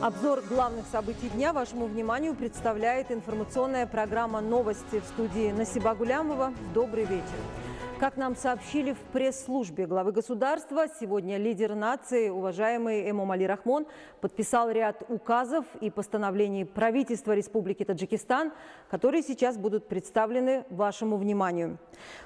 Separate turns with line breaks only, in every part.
Обзор главных событий дня вашему вниманию представляет информационная программа «Новости» в студии Насиба Гулямова. Добрый вечер. Как нам сообщили в пресс-службе главы государства, сегодня лидер нации, уважаемый Эмомали Рахмон, подписал ряд указов и постановлений правительства Республики Таджикистан, которые сейчас будут представлены вашему вниманию.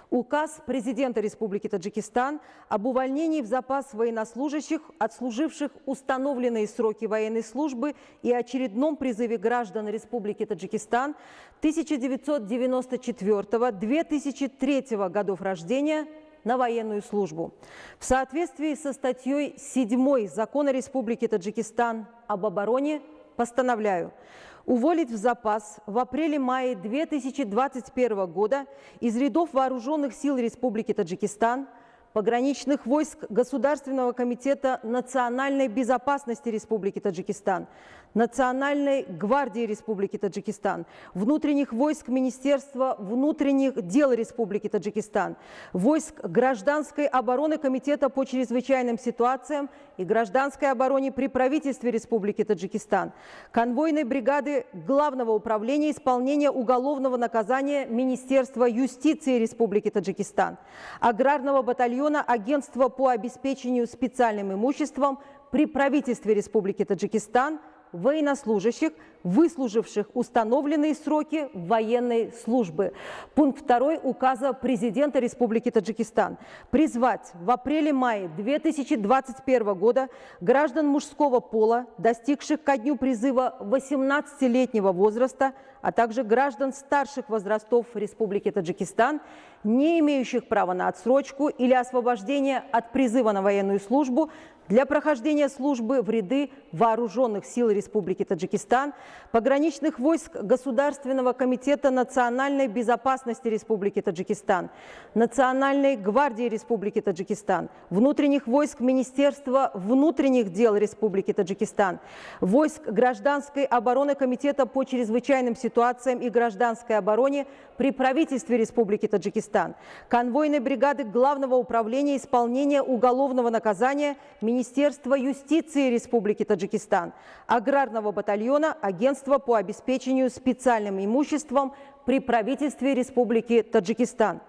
Указ президента Республики Таджикистан об увольнении в запас военнослужащих, отслуживших установленные сроки военной службы, и очередном призыве граждан Республики Таджикистан 1994-2003 годов рождения на военную службу. В соответствии со статьей 7 Закона Республики Таджикистан об обороне постановляю уволить в запас в апреле-мае 2021 года из рядов Вооруженных сил Республики Таджикистан, пограничных войск Государственного комитета национальной безопасности Республики Таджикистан, Национальной гвардии Республики Таджикистан, внутренних войск Министерства внутренних дел Республики Таджикистан, войск Гражданской обороны Комитета по чрезвычайным ситуациям и гражданской обороне при правительстве Республики Таджикистан, конвойной бригады Главного управления исполнения уголовного наказания Министерства юстиции Республики Таджикистан, аграрного батальона Агентства по обеспечению специальным имуществом при правительстве Республики Таджикистан, военнослужащих, выслуживших установленные сроки военной службы. Пункт 2 указа президента Республики Таджикистан. Призвать в апреле-мае 2021 года граждан мужского пола, достигших ко дню призыва 18-летнего возраста, а также граждан старших возрастов Республики Таджикистан, не имеющих права на отсрочку или освобождение от призыва на военную службу, для прохождения службы в ряды Вооруженных сил Республики Таджикистан, пограничных войск Государственного комитета национальной безопасности Республики Таджикистан, Национальной гвардии Республики Таджикистан, внутренних войск Министерства внутренних дел Республики Таджикистан, войск Гражданской обороны Комитета по чрезвычайным ситуациям и гражданской обороне при правительстве Республики Таджикистан, конвойной бригады Главного управления исполнения уголовного наказания Министерства юстиции Республики Таджикистан, аграрного батальона Агентства по обеспечению специальным имуществом при правительстве Республики Таджикистан,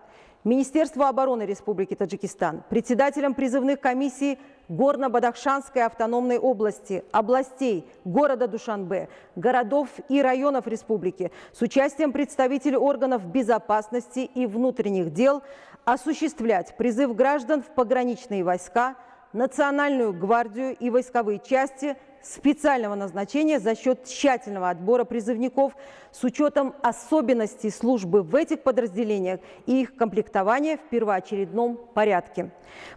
Министерство обороны Республики Таджикистан, председателям призывных комиссий Горно-Бадахшанской автономной области, областей, города Душанбе, городов и районов республики с участием представителей органов безопасности и внутренних дел осуществлять призыв граждан в пограничные войска, Национальную гвардию и войсковые части специального назначения за счет тщательного отбора призывников с учетом особенностей службы в этих подразделениях и их комплектования в первоочередном порядке.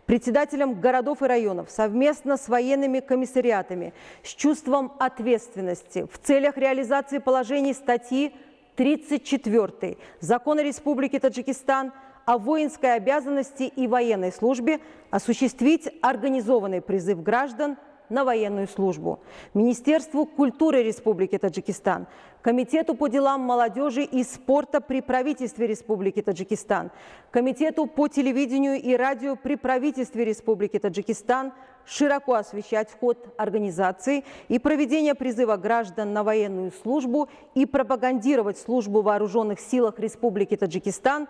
Председателям городов и районов совместно с военными комиссариатами с чувством ответственности в целях реализации положений статьи 34 Закона Республики Таджикистан о воинской обязанности и военной службе осуществить организованный призыв граждан на военную службу. Министерству культуры Республики Таджикистан, Комитету по делам молодежи и спорта при правительстве Республики Таджикистан, Комитету по телевидению и радио при правительстве Республики Таджикистан широко освещать ход организации и проведения призыва граждан на военную службу и пропагандировать службу в вооруженных силах Республики Таджикистан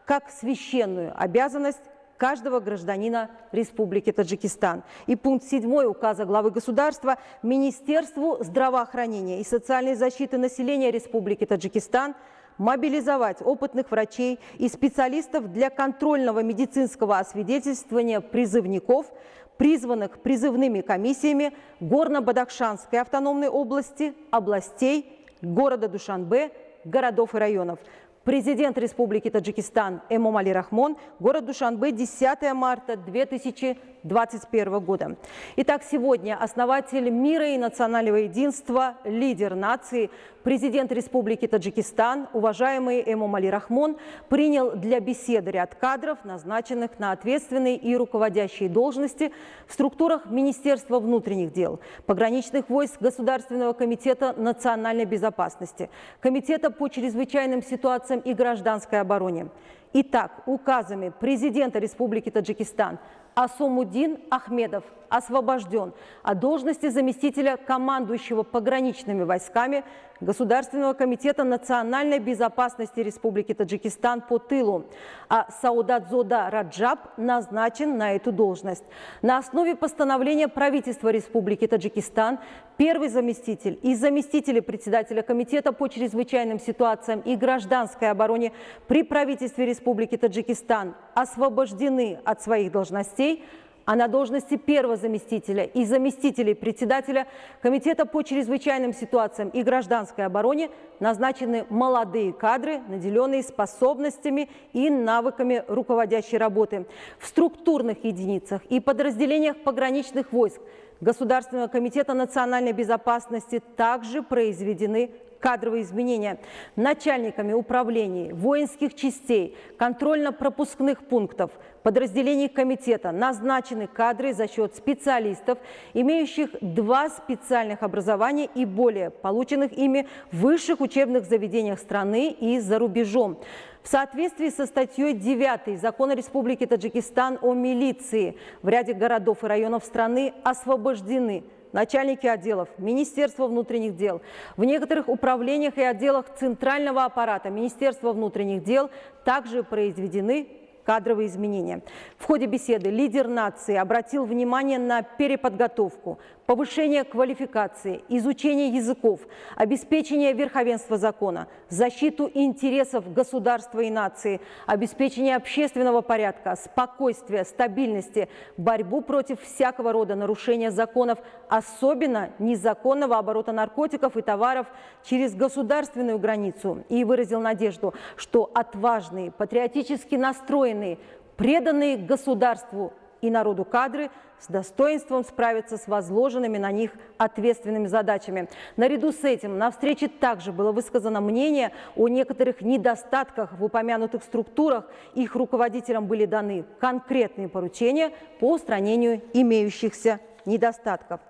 как священную обязанность каждого гражданина Республики Таджикистан. И пункт 7 указа главы государства Министерству здравоохранения и социальной защиты населения Республики Таджикистан мобилизовать опытных врачей и специалистов для контрольного медицинского освидетельствования призывников, призванных призывными комиссиями Горно-Бадахшанской автономной области, областей, города Душанбе, городов и районов. Президент Республики Таджикистан Эмомали Рахмон, город Душанбе, 10 марта 2021 года. Итак, сегодня основатель мира и национального единства, лидер нации, президент Республики Таджикистан, уважаемый Эмомали Рахмон, принял для беседы ряд кадров, назначенных на ответственные и руководящие должности в структурах Министерства внутренних дел, пограничных войск Государственного комитета национальной безопасности, Комитета по чрезвычайным ситуациям и гражданской обороне. Итак, указами президента Республики Таджикистан Асомудин Ахмедов освобожден от должности заместителя командующего пограничными войсками Государственного комитета национальной безопасности Республики Таджикистан по тылу, а Саудатзода Раджаб назначен на эту должность. На основе постановления правительства Республики Таджикистан первый заместитель и заместители председателя Комитета по чрезвычайным ситуациям и гражданской обороне при правительстве Республики Таджикистан освобождены от своих должностей, а на должности первого заместителя и заместителей председателя Комитета по чрезвычайным ситуациям и гражданской обороне назначены молодые кадры, наделенные способностями и навыками руководящей работы. В структурных единицах и подразделениях пограничных войск Государственного комитета национальной безопасности также произведены кадровые изменения. Начальниками управлений, воинских частей, контрольно-пропускных пунктов, подразделений комитета назначены кадры за счет специалистов, имеющих 2 специальных образования и более, полученных ими в высших учебных заведениях страны и за рубежом. В соответствии со статьей 9 Закона Республики Таджикистан о милиции в ряде городов и районов страны освобождены начальники отделов Министерства внутренних дел. В некоторых управлениях и отделах центрального аппарата Министерства внутренних дел также произведены кадровые изменения. В ходе беседы лидер нации обратил внимание на переподготовку, повышение квалификации, изучение языков, обеспечение верховенства закона, защиту интересов государства и нации, обеспечение общественного порядка, спокойствия, стабильности, борьбу против всякого рода нарушения законов, особенно незаконного оборота наркотиков и товаров через государственную границу, и выразил надежду, что отважные, патриотически настроенные, преданные государству и народу кадры с достоинством справятся с возложенными на них ответственными задачами. Наряду с этим на встрече также было высказано мнение о некоторых недостатках в упомянутых структурах. Их руководителям были даны конкретные поручения по устранению имеющихся недостатков.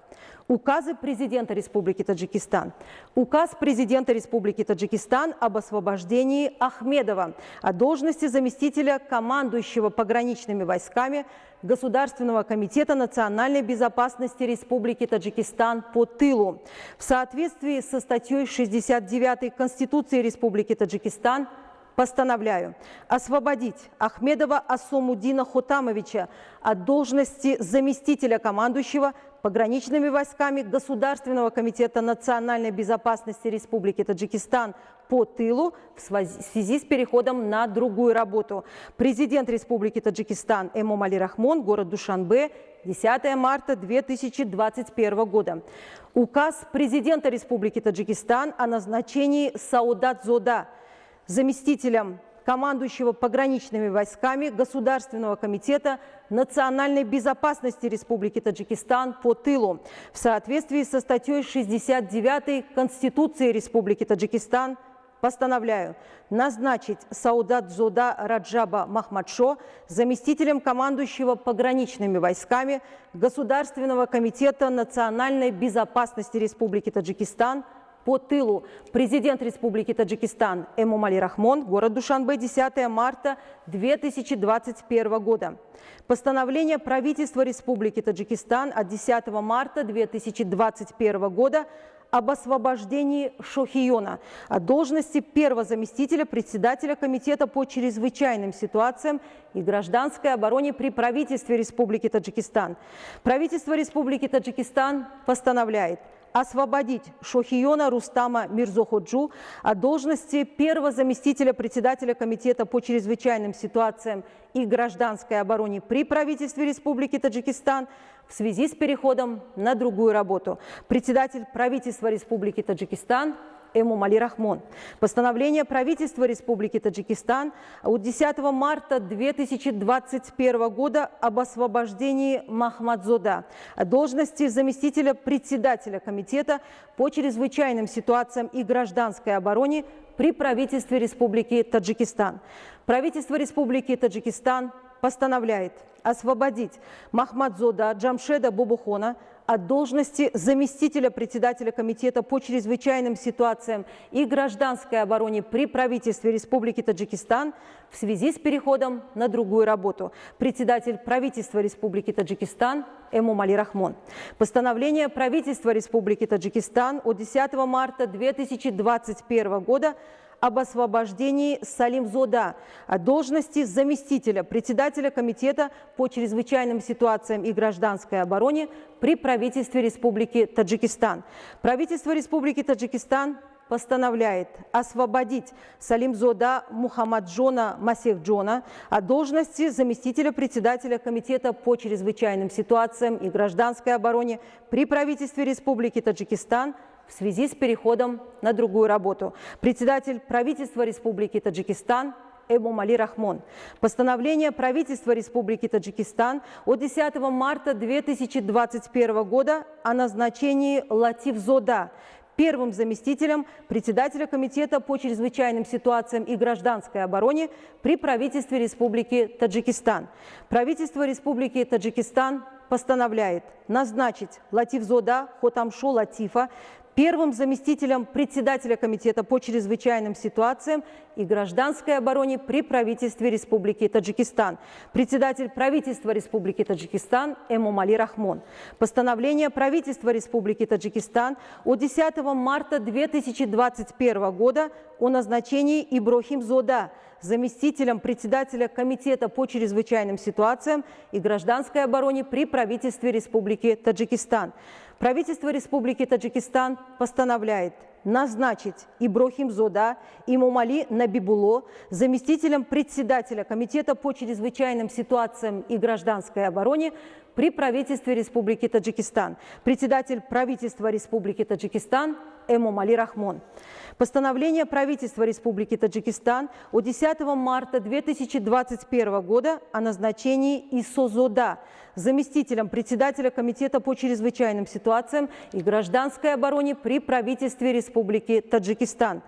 Указы президента Республики Таджикистан. Указ президента Республики Таджикистан об освобождении Ахмедова от должности заместителя командующего пограничными войсками Государственного комитета национальной безопасности Республики Таджикистан по тылу. В соответствии со статьей 69 Конституции Республики Таджикистан постановляю освободить Ахмедова Асомудина Хотамовича от должности заместителя командующего пограничными войсками Государственного комитета национальной безопасности Республики Таджикистан по тылу в связи с переходом на другую работу. Президент Республики Таджикистан Эмомали Рахмон, город Душанбе, 10 марта 2021 года. Указ президента Республики Таджикистан о назначении Саудатзода заместителем командующего пограничными войсками Государственного комитета национальной безопасности Республики Таджикистан по тылу. В соответствии со статьей 69 Конституции Республики Таджикистан постановляю назначить Саудатзода Раджаба Махмадшо заместителем командующего пограничными войсками Государственного комитета национальной безопасности Республики Таджикистан по тылу. Президент Республики Таджикистан Эмомали Рахмон, город Душанбе, 10 марта 2021 года. Постановление правительства Республики Таджикистан от 10 марта 2021 года об освобождении Шохиона от должности первого заместителя председателя Комитета по чрезвычайным ситуациям и гражданской обороне при правительстве Республики Таджикистан. Правительство Республики Таджикистан постановляет освободить Шохиона Рустама Мирзоходжу от должности первого заместителя председателя Комитета по чрезвычайным ситуациям и гражданской обороне при правительстве Республики Таджикистан в связи с переходом на другую работу. Председатель правительства Республики Таджикистан Эмомали Рахмон. Постановление правительства Республики Таджикистан от 10 марта 2021 года об освобождении Махмадзода от должности заместителя председателя Комитета по чрезвычайным ситуациям и гражданской обороне при правительстве Республики Таджикистан. Правительство Республики Таджикистан постановляет освободить Махмадзода Джамшеда Бобухона от должности заместителя председателя Комитета по чрезвычайным ситуациям и гражданской обороне при правительстве Республики Таджикистан в связи с переходом на другую работу. Председатель правительства Республики Таджикистан Эмомали Рахмон. Постановление правительства Республики Таджикистан от 10 марта 2021 года об освобождении Салимзода от должности заместителя председателя Комитета по чрезвычайным ситуациям и гражданской обороне при правительстве Республики Таджикистан. Правительство Республики Таджикистан постановляет освободить Салимзода Мухаммаджона Масехджона от должности заместителя председателя Комитета по чрезвычайным ситуациям и гражданской обороне при правительстве Республики Таджикистан в связи с переходом на другую работу. Председатель правительства Республики Таджикистан Эмомали Рахмон. Постановление правительства Республики Таджикистан от 10 марта 2021 года о назначении Латифзода первым заместителем председателя Комитета по чрезвычайным ситуациям и гражданской обороне при правительстве Республики Таджикистан. Правительство Республики Таджикистан постановляет назначить Латифзода Хотамшу Латифа первым заместителем председателя Комитета по чрезвычайным ситуациям и гражданской обороне при правительстве Республики Таджикистан. Председатель правительства Республики Таджикистан Эмомали Рахмон. Постановление правительства Республики Таджикистан от 10 марта 2021 года о назначении Иброхим Зода заместителем председателя Комитета по чрезвычайным ситуациям и гражданской обороне при правительстве Республики Таджикистан. Правительство Республики Таджикистан постановляет назначить Иброхим Зода Эмомали Набибуло заместителем председателя Комитета по чрезвычайным ситуациям и гражданской обороне при правительстве Республики Таджикистан. Председатель правительства Республики Таджикистан Эмомали Рахмон. Постановление правительства Республики Таджикистан от 10 марта 2021 года о назначении Исозода заместителем председателя Комитета по чрезвычайным ситуациям и гражданской обороне при правительстве Республики Таджикистан.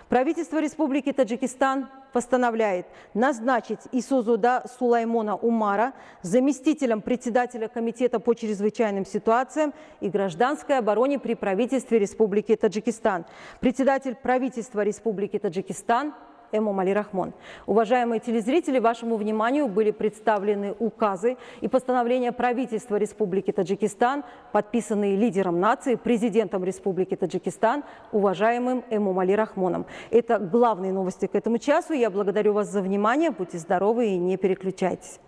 Правительство Республики Таджикистан постановляет назначить Исозода Сулаймона Умара заместителем председателя Комитета по чрезвычайным ситуациям и гражданской обороне при правительстве Республики Таджикистан. Председатель правительства Республики Таджикистан Эмомали Рахмон. Уважаемые телезрители, вашему вниманию были представлены указы и постановления правительства Республики Таджикистан, подписанные лидером нации, президентом Республики Таджикистан, уважаемым Эмомали Рахмоном. Это главные новости к этому часу. Я благодарю вас за внимание. Будьте здоровы и не переключайтесь.